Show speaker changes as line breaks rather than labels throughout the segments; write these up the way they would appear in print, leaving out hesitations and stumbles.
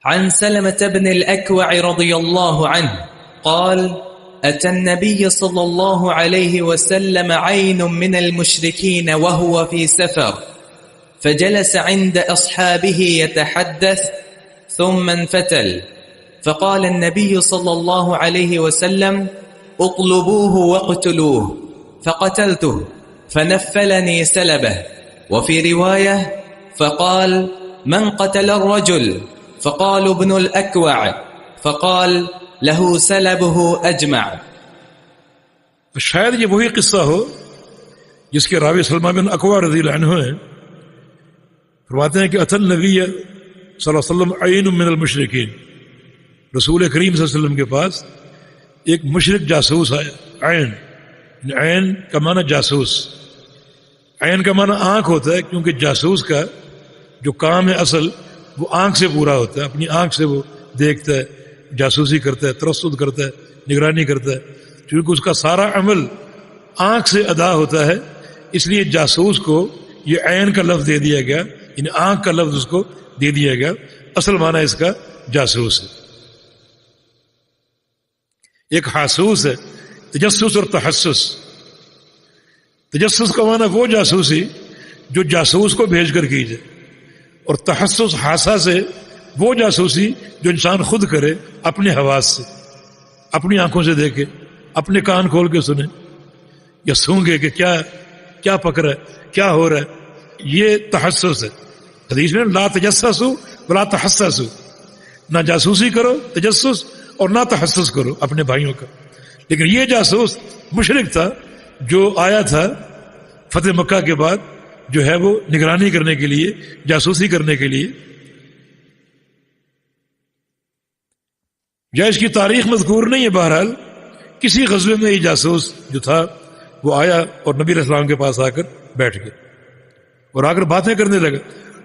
عن سلمة بن الأكوع رضي الله عنه قال: أتى النبي صلى الله عليه وسلم عين من المشركين وهو في سفر، فجلس عند أصحابه يتحدث، ثم انفتل، فقال النبي صلى الله عليه وسلم: اطلبوه واقتلوه، فقتلته، فنفلني سلبه. وفي رواية: فقال: من قتل الرجل؟ فقالوا ابن الأكوع، فقال: له سلبه اجمع.
شاید یہ وہی قصہ ہو جس کے راوی سلمہ بن اکوع رضی اللہ عنہ ہیں. فرماتے ہیں کہ اتى النبی صلی اللہ علیہ وسلم عین من المشرکین، رسول کریم صلی اللہ علیہ وسلم کے پاس ایک مشرک جاسوس آیا. عین کا معنی جاسوس، عین کا معنی آنکھ ہوتا ہے، کیونکہ جاسوس کا جو کام ہے اصل وہ آنکھ سے پورا ہوتا ہے. اپنی آنکھ سے وہ دیکھتا ہے، جاسوسی کرتا ہے، ترصد کرتا ہے، نگرانی کرتا ہے. کیونکہ اس کا سارا عمل آنکھ سے ادا ہوتا ہے، اس لیے جاسوس کو یہ عین کا لفظ دے دیا گیا، یعنی آنکھ کا لفظ اس کو دے دیا گیا. اصل معنی اس کا جاسوس ہے. ایک حاسوس ہے، تجسس اور تحسس. تجسس کا معنی وہ جاسوسی جو جاسوس کو بھیج کر کی جائے، اور تحسس حاسہ سے وہ جاسوسی جو انسان خود کرے اپنے حواس سے، اپنی آنکھوں سے دیکھے، اپنے کان کھول کے سنے یا سونگے کہ کیا پکڑا ہے، کیا ہو رہا ہے. یہ تحسس ہے. حدیث میں لا تجسسوا ولا تحسسوا، نہ جاسوسی کرو تجسس اور نہ تحسس کرو اپنے بھائیوں کا. لیکن یہ جاسوس مشرک تھا جو آیا تھا فتح مکہ کے بعد، جو ہے وہ نگرانی کرنے کے لیے، جاسوسی کرنے کے لیے. یا اس کی تاریخ مذکور نہیں ہے، بہرحال کسی غزوے میں یہ جاسوس جو تھا وہ آیا اور نبی علیہ السلام کے پاس آ کر بیٹھ گیا اور آ کر باتیں کرنے لگا.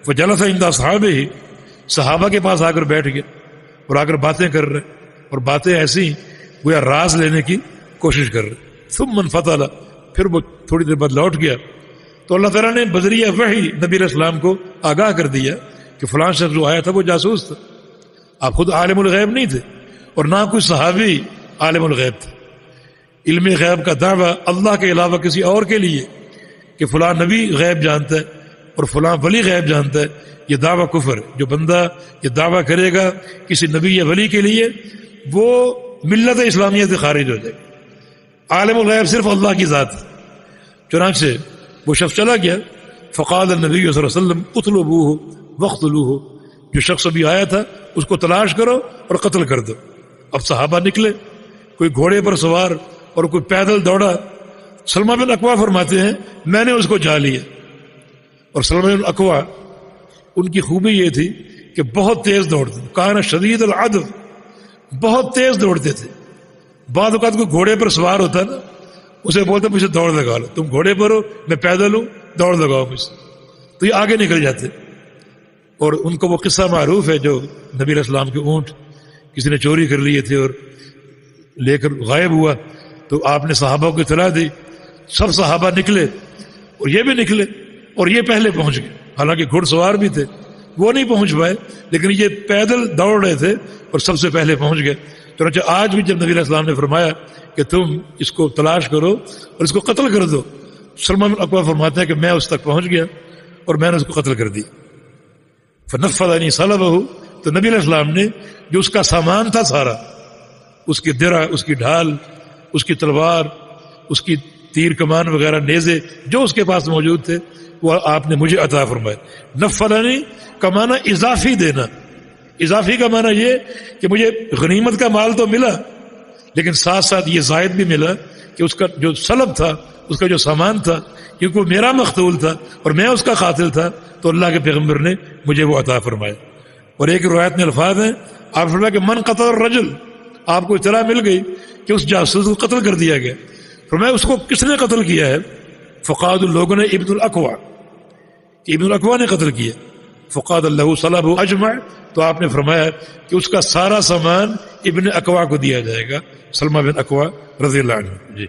فجلس عند اصحابہ، صحابہ کے پاس آ کر بیٹھ گیا اور آ کر باتیں کر رہے، اور باتیں ایسی گویا راز لینے کی کوشش کر رہے. ثم انفتل، پھر وہ تھوڑی دیر بعد لوٹ گیا. تو اللہ تعالیٰ نے بذریعہ وحی نبی علیہ السلام کو آگاہ کر دیا کہ فلاں شخص جو آیا تھا وہ جاسوس تھا. آپ خود عالم الغیب نہیں تھے اور نہ کوئی صحابی عالم الغیب تھا. علم غیب کا دعویٰ اللہ کے علاوہ کسی اور کے لیے کہ فلاں نبی غیب جانتا ہے اور فلاں ولی غیب جانتا ہے، یہ دعویٰ کفر ہے. جو بندہ یہ دعویٰ کرے گا کسی نبی یا ولی کے لیے، وہ ملت اسلامیہ سے خارج ہو جائے گا. عالم الغیب صرف اللہ کی ذات ہے. چنانچہ وہ شخص چلا گیا. فقال النبی صلی اللہ علیہ وسلم اطلبوہ واقتلوہ، جو شخص ابھی آیا تھا اس کو تلاش کرو اور قتل کر دو. اب صحابہ نکلے، کوئی گھوڑے پر سوار اور کوئی پیدل دوڑا. سلمہ بن اکوع فرماتے ہیں میں نے اس کو جا لیا. اور سلمہ بن اکوع ان کی خوبی یہ تھی کہ بہت تیز دوڑتے، کان شدید العدو، بہت تیز دوڑتے تھے. بعض اوقات کوئی گھوڑے پر سوار ہوتا نا، اسے بولتے مجھے دوڑ لگا لو، تم گھوڑے پر ہو میں پیدل ہوں، دوڑ لگاؤ مجھ سے، تو یہ آگے نکل جاتے. اور ان کو وہ قصہ معروف ہے جو نبی علیہ السلام کے اونٹ کسی نے چوری کر لیے تھے اور لے کر غائب ہوا، تو آپ نے صحابہ کو اطلاع دی. سب صحابہ نکلے اور یہ بھی نکلے اور یہ پہلے پہنچ گئے. حالانکہ گھڑ سوار بھی تھے، وہ نہیں پہنچ پائے، لیکن یہ پیدل دوڑ رہے تھے اور سب سے پہلے پہنچ گئے. چنانچہ آج بھی جب نبی علیہ السلام نے فرمایا کہ تم اس کو تلاش کرو اور اس کو قتل کر دو، سلمہ بن اکوع فرماتے ہیں کہ میں اس تک پہنچ گیا اور میں نے اس کو قتل کر دی. فنفذنی صلبہ، تو نبی علیہ السلام نے جو اس کا سامان تھا سارا، اس کی درع، اس کی ڈھال، اس کی تلوار، اس کی تیر کمان وغیرہ، نیزے جو اس کے پاس موجود تھے، وہ آپ نے مجھے عطا فرمائے. نفلنی کا معنی اضافی دینا. اضافی کا معنی یہ کہ مجھے غنیمت کا مال تو ملا، لیکن ساتھ ساتھ یہ زائد بھی ملا کہ اس کا جو سلب تھا، اس کا جو سامان تھا، کیونکہ وہ میرا مقتول تھا اور میں اس کا قاتل تھا، تو اللہ کے پیغمبر نے مجھے وہ عطا فرمایا. اور ایک روایت میں الفاظ ہیں، آپ فرمایا کہ من قتل الرجل، آپ کو اطلاع مل گئی کہ اس جاسوس کو قتل کر دیا گیا. فرمایا اس کو کس نے قتل کیا ہے؟ فقاد لوگوں نے ابن الاکوع، ابن الاکوع نے قتل کیا. فقاد اللہ صلب اجمع، تو آپ نے فرمایا کہ اس کا سارا سامان ابن اکوع کو دیا جائے گا، سلمہ بن اکوع رضی اللہ عنہ. جی